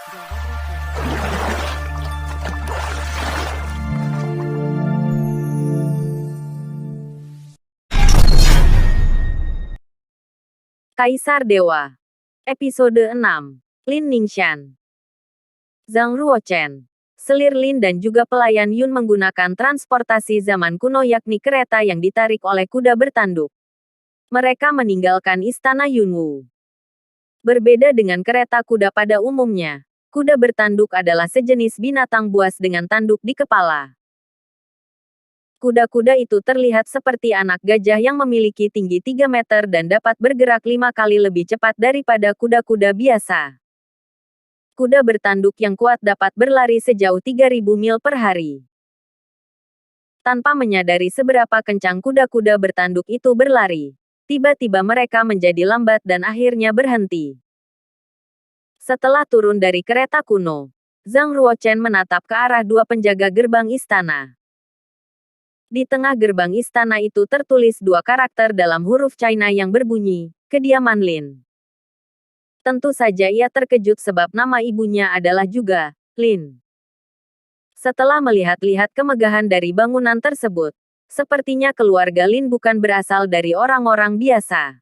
Jawa Broadcast. Kaisar Dewa. Episode 6. Lin Ningxian. Zhang Ruochen. Selir Lin dan juga pelayan Yun menggunakan transportasi zaman kuno yakni kereta yang ditarik oleh kuda bertanduk. Mereka meninggalkan istana Yunwu. Berbeda dengan kereta kuda pada umumnya, kuda bertanduk adalah sejenis binatang buas dengan tanduk di kepala. Kuda-kuda itu terlihat seperti anak gajah yang memiliki tinggi 3 meter dan dapat bergerak 5 kali lebih cepat daripada kuda-kuda biasa. Kuda bertanduk yang kuat dapat berlari sejauh 3.000 mil per hari. Tanpa menyadari seberapa kencang kuda-kuda bertanduk itu berlari, tiba-tiba mereka menjadi lambat dan akhirnya berhenti. Setelah turun dari kereta kuno, Zhang Ruochen menatap ke arah dua penjaga gerbang istana. Di tengah gerbang istana itu tertulis dua karakter dalam huruf China yang berbunyi, "Kediaman Lin." Tentu saja ia terkejut sebab nama ibunya adalah juga Lin. Setelah melihat-lihat kemegahan dari bangunan tersebut, sepertinya keluarga Lin bukan berasal dari orang-orang biasa.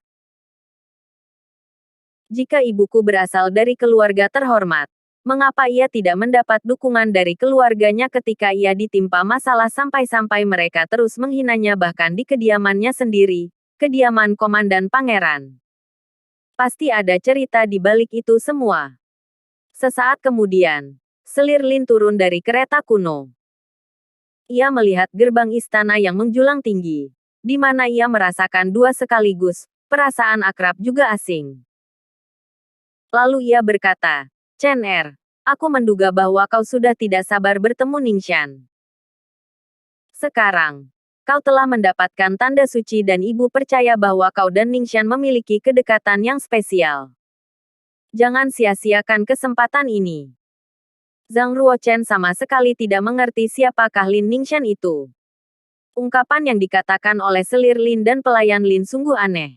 Jika ibuku berasal dari keluarga terhormat, mengapa ia tidak mendapat dukungan dari keluarganya ketika ia ditimpa masalah sampai-sampai mereka terus menghinanya bahkan di kediamannya sendiri, kediaman Komandan Pangeran. Pasti ada cerita di balik itu semua. Sesaat kemudian, Selir Lin turun dari kereta kuno. Ia melihat gerbang istana yang menjulang tinggi, di mana ia merasakan dua sekaligus, perasaan akrab juga asing. Lalu ia berkata, "Chen Er, aku menduga bahwa kau sudah tidak sabar bertemu Ningxian. Sekarang, kau telah mendapatkan tanda suci dan ibu percaya bahwa kau dan Ningxian memiliki kedekatan yang spesial. Jangan sia-siakan kesempatan ini." Zhang Ruochen sama sekali tidak mengerti siapakah Lin Ningxian itu. Ungkapan yang dikatakan oleh Selir Lin dan pelayan Lin sungguh aneh.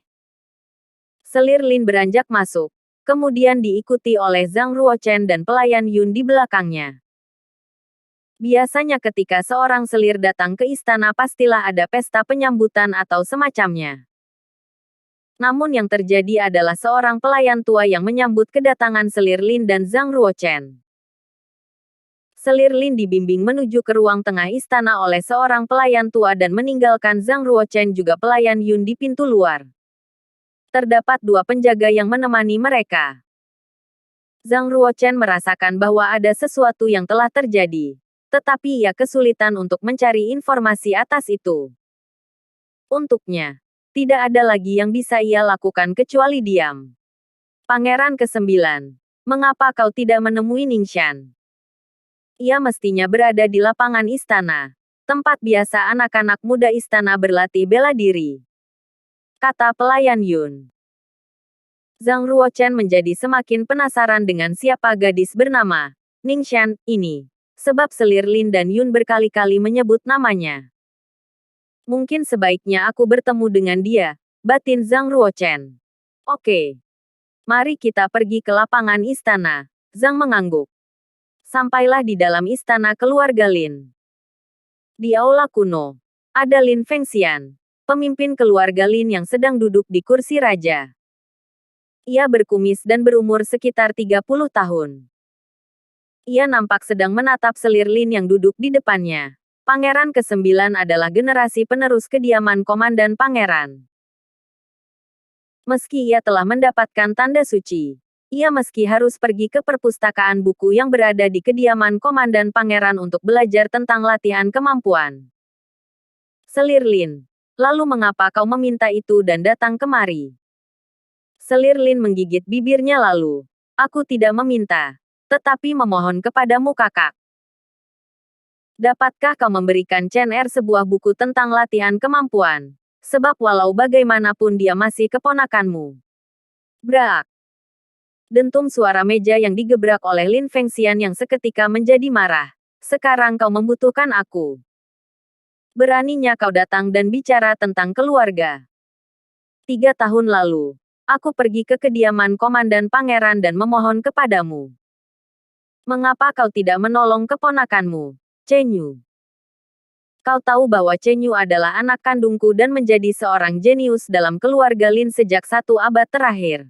Selir Lin beranjak masuk, kemudian diikuti oleh Zhang Ruochen dan pelayan Yun di belakangnya. Biasanya ketika seorang selir datang ke istana pastilah ada pesta penyambutan atau semacamnya. Namun yang terjadi adalah seorang pelayan tua yang menyambut kedatangan Selir Lin dan Zhang Ruochen. Selir Lin dibimbing menuju ke ruang tengah istana oleh seorang pelayan tua dan meninggalkan Zhang Ruochen juga pelayan Yun di pintu luar. Terdapat dua penjaga yang menemani mereka. Zhang Ruochen merasakan bahwa ada sesuatu yang telah terjadi, tetapi ia kesulitan untuk mencari informasi atas itu. Untuknya, tidak ada lagi yang bisa ia lakukan kecuali diam. Pangeran ke-9, mengapa kau tidak menemui Ningxian? Ia mestinya berada di lapangan istana, tempat biasa anak-anak muda istana berlatih bela diri, kata pelayan Yun. Zhang Ruochen menjadi semakin penasaran dengan siapa gadis bernama Ningxian ini, sebab Selir Lin dan Yun berkali-kali menyebut namanya. Mungkin sebaiknya aku bertemu dengan dia, batin Zhang Ruochen. Oke. Mari kita pergi ke lapangan istana, Zhang mengangguk. Sampailah di dalam istana keluarga Lin. Di aula kuno, ada Lin Fengxian, pemimpin keluarga Lin yang sedang duduk di kursi raja. Ia berkumis dan berumur sekitar 30 tahun. Ia nampak sedang menatap Selir Lin yang duduk di depannya. Pangeran ke-9 adalah generasi penerus kediaman Komandan Pangeran. Meski ia telah mendapatkan tanda suci, ia meski harus pergi ke perpustakaan buku yang berada di kediaman Komandan Pangeran untuk belajar tentang latihan kemampuan. Selir Lin, lalu mengapa kau meminta itu dan datang kemari? Selir Lin menggigit bibirnya lalu, aku tidak meminta, tetapi memohon kepadamu kakak. Dapatkah kau memberikan Chen Er sebuah buku tentang latihan kemampuan? Sebab walau bagaimanapun dia masih keponakanmu. Brak. Dentum suara meja yang digebrak oleh Lin Fengxian yang seketika menjadi marah. Sekarang kau membutuhkan aku. Beraninya kau datang dan bicara tentang keluarga. 3 tahun lalu, aku pergi ke kediaman Komandan Pangeran dan memohon kepadamu. Mengapa kau tidak menolong keponakanmu, Chenyu? Kau tahu bahwa Chenyu adalah anak kandungku dan menjadi seorang jenius dalam keluarga Lin sejak 1 abad terakhir.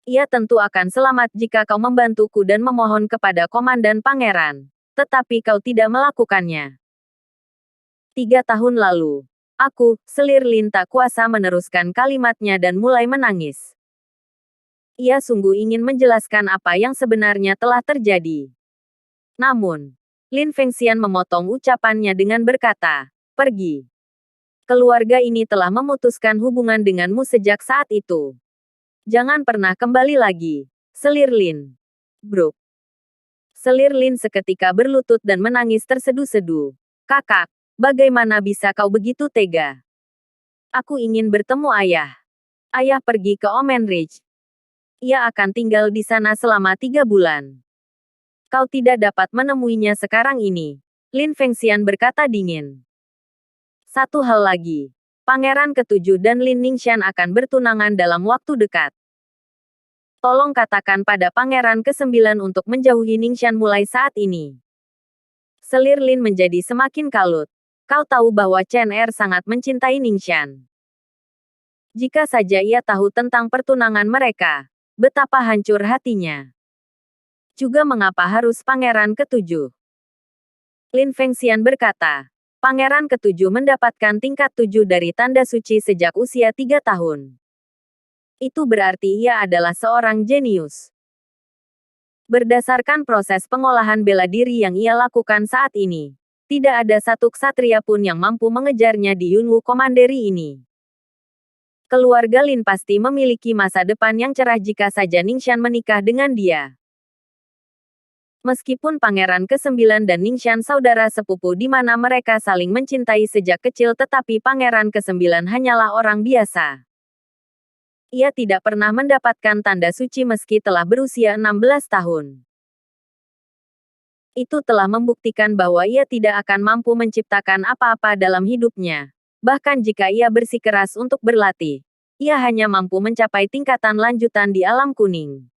Ia tentu akan selamat jika kau membantuku dan memohon kepada Komandan Pangeran. Tetapi kau tidak melakukannya. 3 tahun lalu. Aku, selir Lin tak kuasa meneruskan kalimatnya dan mulai menangis. Ia sungguh ingin menjelaskan apa yang sebenarnya telah terjadi. Namun, Lin Fengxian memotong ucapannya dengan berkata, "Pergi. Keluarga ini telah memutuskan hubungan denganmu sejak saat itu. Jangan pernah kembali lagi." Selir Lin. Bruk. Selir Lin seketika berlutut dan menangis tersedu-sedu. "Kakak, bagaimana bisa kau begitu tega? Aku ingin bertemu ayah. Ayah pergi ke Omen Ridge. Ia akan tinggal di sana selama 3 bulan. Kau tidak dapat menemuinya sekarang ini." Lin Fengxian berkata dingin. "Satu hal lagi. Pangeran ke-7 dan Lin Ningxian akan bertunangan dalam waktu dekat. Tolong katakan pada Pangeran ke-9 untuk menjauhi Ningxian mulai saat ini." Selir Lin menjadi semakin kalut. "Kau tahu bahwa Chen Er sangat mencintai Ningxian. Jika saja ia tahu tentang pertunangan mereka, betapa hancur hatinya. Juga mengapa harus Pangeran ke-7?" Lin Fengxian berkata, "Pangeran ke-7 mendapatkan tingkat 7 dari tanda suci sejak usia 3 tahun. Itu berarti ia adalah seorang jenius. Berdasarkan proses pengolahan bela diri yang ia lakukan saat ini, tidak ada satu ksatria pun yang mampu mengejarnya di Yunwu Commandery ini. Keluarga Lin pasti memiliki masa depan yang cerah jika saja Ningxian menikah dengan dia." Meskipun Pangeran ke-9 dan Ningxian saudara sepupu di mana mereka saling mencintai sejak kecil, tetapi Pangeran ke-9 hanyalah orang biasa. Ia tidak pernah mendapatkan tanda suci meski telah berusia 16 tahun. Itu telah membuktikan bahwa ia tidak akan mampu menciptakan apa-apa dalam hidupnya. Bahkan jika ia bersikeras untuk berlatih, ia hanya mampu mencapai tingkatan lanjutan di alam kuning.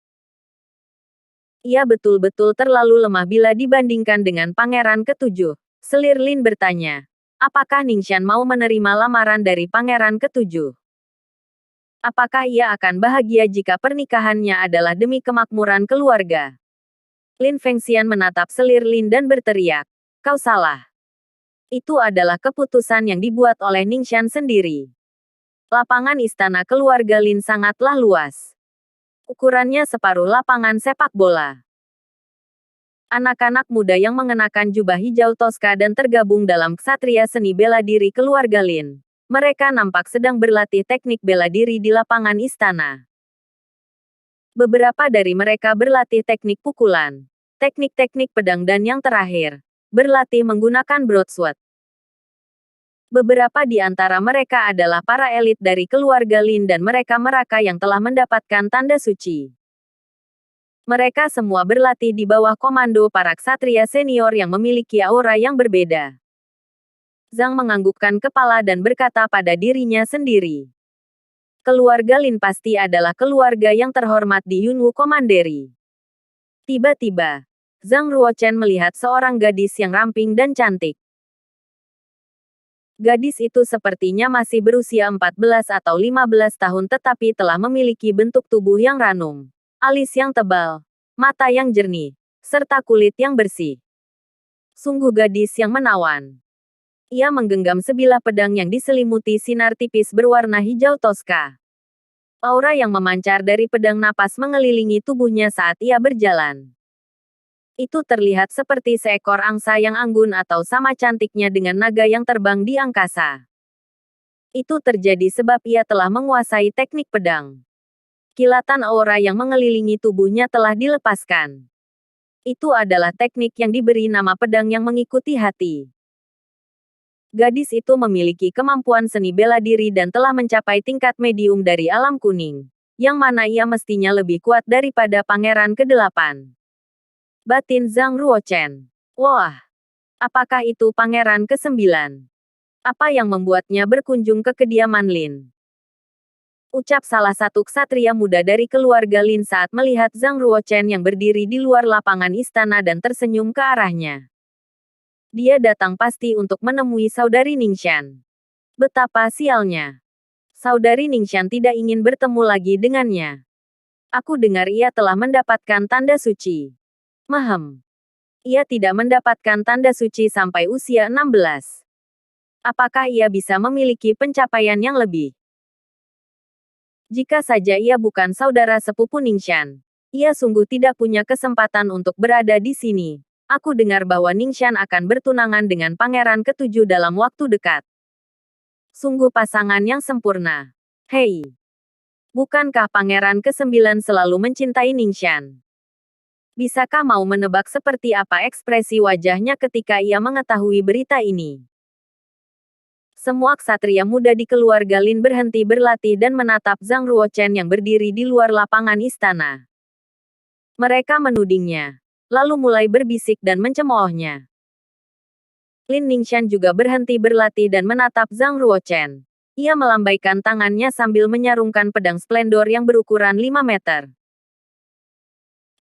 Ia betul-betul terlalu lemah bila dibandingkan dengan Pangeran ke-7. Selir Lin bertanya, "Apakah Ningxian mau menerima lamaran dari Pangeran ke-7? Apakah ia akan bahagia jika pernikahannya adalah demi kemakmuran keluarga?" Lin Fengxian menatap Selir Lin dan berteriak, "Kau salah. Itu adalah keputusan yang dibuat oleh Ningxian sendiri. Lapangan istana keluarga Lin sangatlah luas. Ukurannya separuh lapangan sepak bola. Anak-anak muda yang mengenakan jubah hijau toska dan tergabung dalam ksatria seni bela diri keluarga Lin. Mereka nampak sedang berlatih teknik bela diri di lapangan istana. Beberapa dari mereka berlatih teknik pukulan, teknik-teknik pedang dan yang terakhir, berlatih menggunakan broadsword. Beberapa di antara mereka adalah para elit dari keluarga Lin dan mereka yang telah mendapatkan tanda suci. Mereka semua berlatih di bawah komando para ksatria senior yang memiliki aura yang berbeda." Zhang menganggukkan kepala dan berkata pada dirinya sendiri, "Keluarga Lin pasti adalah keluarga yang terhormat di Yunwu Commandery." Tiba-tiba, Zhang Ruochen melihat seorang gadis yang ramping dan cantik. Gadis itu sepertinya masih berusia 14 atau 15 tahun tetapi telah memiliki bentuk tubuh yang ranum, alis yang tebal, mata yang jernih, serta kulit yang bersih. Sungguh gadis yang menawan. Ia menggenggam sebilah pedang yang diselimuti sinar tipis berwarna hijau toska. Aura yang memancar dari pedang napas mengelilingi tubuhnya saat ia berjalan. Itu terlihat seperti seekor angsa yang anggun atau sama cantiknya dengan naga yang terbang di angkasa. Itu terjadi sebab ia telah menguasai teknik pedang. Kilatan aura yang mengelilingi tubuhnya telah dilepaskan. Itu adalah teknik yang diberi nama pedang yang mengikuti hati. Gadis itu memiliki kemampuan seni bela diri dan telah mencapai tingkat medium dari alam kuning, yang mana ia mestinya lebih kuat daripada Pangeran ke-8. Batin Zhang Ruochen. Wah! Apakah itu Pangeran ke-9? Apa yang membuatnya berkunjung ke kediaman Lin? Ucap salah satu ksatria muda dari keluarga Lin saat melihat Zhang Ruochen yang berdiri di luar lapangan istana dan tersenyum ke arahnya. Dia datang pasti untuk menemui saudari Ningxian. Betapa sialnya. Saudari Ningxian tidak ingin bertemu lagi dengannya. Aku dengar ia telah mendapatkan tanda suci. Mahem. Ia tidak mendapatkan tanda suci sampai usia 16. Apakah ia bisa memiliki pencapaian yang lebih? Jika saja ia bukan saudara sepupu Ningxian, ia sungguh tidak punya kesempatan untuk berada di sini. Aku dengar bahwa Ningxian akan bertunangan dengan pangeran ketujuh dalam waktu dekat. Sungguh pasangan yang sempurna. Hei. Bukankah pangeran ke-9 selalu mencintai Ningxian? Bisakah mau menebak seperti apa ekspresi wajahnya ketika ia mengetahui berita ini? Semua ksatria muda di keluarga Lin berhenti berlatih dan menatap Zhang Ruochen yang berdiri di luar lapangan istana. Mereka menudingnya, lalu mulai berbisik dan mencemoohnya. Lin Ningxian juga berhenti berlatih dan menatap Zhang Ruochen. Ia melambaikan tangannya sambil menyarungkan pedang splendor yang berukuran 5 meter.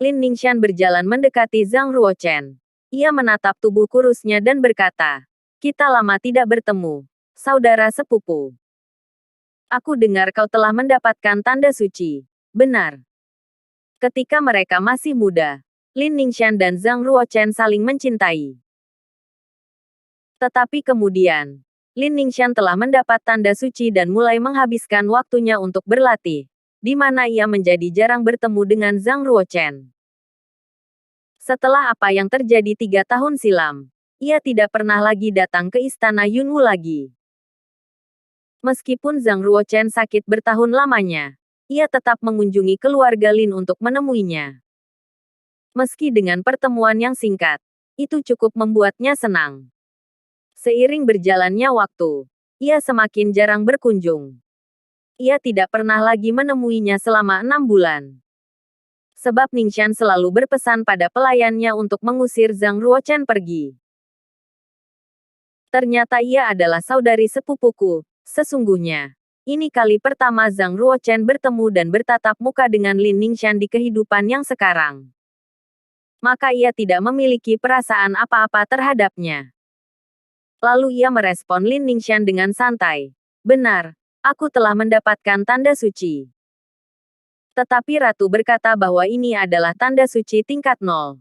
Lin Ningxian berjalan mendekati Zhang Ruochen. Ia menatap tubuh kurusnya dan berkata, "Kita lama tidak bertemu, saudara sepupu. Aku dengar kau telah mendapatkan tanda suci." Benar. Ketika mereka masih muda, Lin Ningxian dan Zhang Ruochen saling mencintai. Tetapi kemudian, Lin Ningxian telah mendapat tanda suci dan mulai menghabiskan waktunya untuk berlatih, di mana ia menjadi jarang bertemu dengan Zhang Ruochen. Setelah apa yang terjadi 3 tahun silam, ia tidak pernah lagi datang ke istana Yunwu lagi. Meskipun Zhang Ruochen sakit bertahun lamanya, ia tetap mengunjungi keluarga Lin untuk menemuinya. Meski dengan pertemuan yang singkat, itu cukup membuatnya senang. Seiring berjalannya waktu, ia semakin jarang berkunjung. Ia tidak pernah lagi menemuinya selama 6 bulan. Sebab Ningxian selalu berpesan pada pelayannya untuk mengusir Zhang Ruochen pergi. Ternyata ia adalah saudari sepupuku, sesungguhnya. Ini kali pertama Zhang Ruochen bertemu dan bertatap muka dengan Lin Ningxian di kehidupan yang sekarang. Maka ia tidak memiliki perasaan apa-apa terhadapnya. Lalu ia merespon Lin Ningxian dengan santai. "Benar, aku telah mendapatkan tanda suci." Tetapi Ratu berkata bahwa ini adalah tanda suci tingkat 0.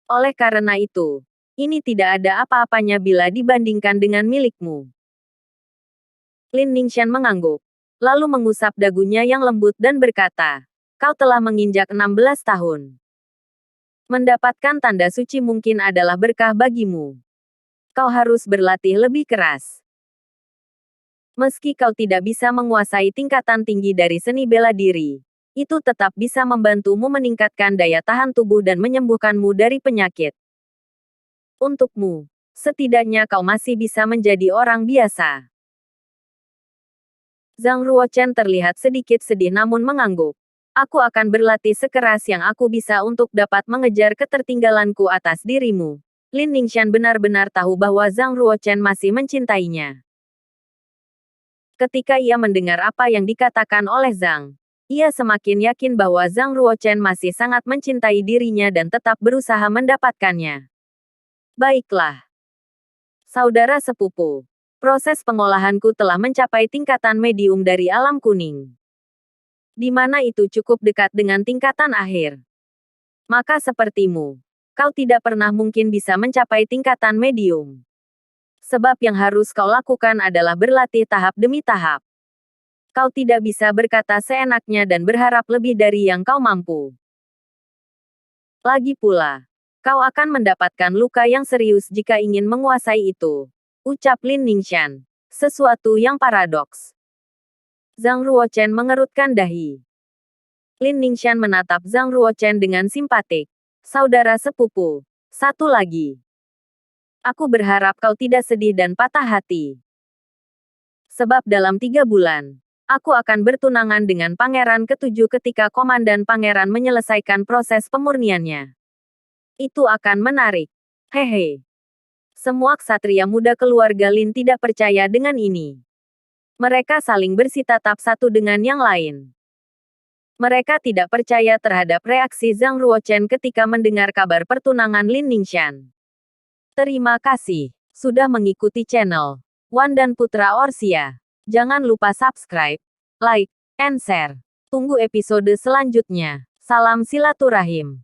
Oleh karena itu, ini tidak ada apa-apanya bila dibandingkan dengan milikmu. Lin Ningxian mengangguk, lalu mengusap dagunya yang lembut dan berkata, "Kau telah menginjak 16 tahun. Mendapatkan tanda suci mungkin adalah berkah bagimu. Kau harus berlatih lebih keras. Meski kau tidak bisa menguasai tingkatan tinggi dari seni bela diri, itu tetap bisa membantumu meningkatkan daya tahan tubuh dan menyembuhkanmu dari penyakit. Untukmu, setidaknya kau masih bisa menjadi orang biasa." Zhang Ruochen terlihat sedikit sedih namun mengangguk. "Aku akan berlatih sekeras yang aku bisa untuk dapat mengejar ketertinggalanku atas dirimu." Lin Ningxian benar-benar tahu bahwa Zhang Ruochen masih mencintainya. Ketika ia mendengar apa yang dikatakan oleh Zhang, ia semakin yakin bahwa Zhang Ruochen masih sangat mencintai dirinya dan tetap berusaha mendapatkannya. "Baiklah. Saudara sepupu, proses pengolahanku telah mencapai tingkatan medium dari alam kuning. Di mana itu cukup dekat dengan tingkatan akhir. Maka sepertimu, kau tidak pernah mungkin bisa mencapai tingkatan medium. Sebab yang harus kau lakukan adalah berlatih tahap demi tahap. Kau tidak bisa berkata seenaknya dan berharap lebih dari yang kau mampu. Lagi pula, kau akan mendapatkan luka yang serius jika ingin menguasai itu," ucap Lin Ningxian. Sesuatu yang paradoks. Zhang Ruochen mengerutkan dahi. Lin Ningxian menatap Zhang Ruochen dengan simpatik. "Saudara sepupu, satu lagi. Aku berharap kau tidak sedih dan patah hati. Sebab dalam 3 bulan, aku akan bertunangan dengan pangeran ketujuh ketika komandan pangeran menyelesaikan proses pemurniannya. Itu akan menarik. Hehe." Semua ksatria muda keluarga Lin tidak percaya dengan ini. Mereka saling bersitatap satu dengan yang lain. Mereka tidak percaya terhadap reaksi Zhang Ruochen ketika mendengar kabar pertunangan Lin Ningxian. Terima kasih sudah mengikuti channel Wan dan Putra Orsia. Jangan lupa subscribe, like, and share. Tunggu episode selanjutnya. Salam silaturahim.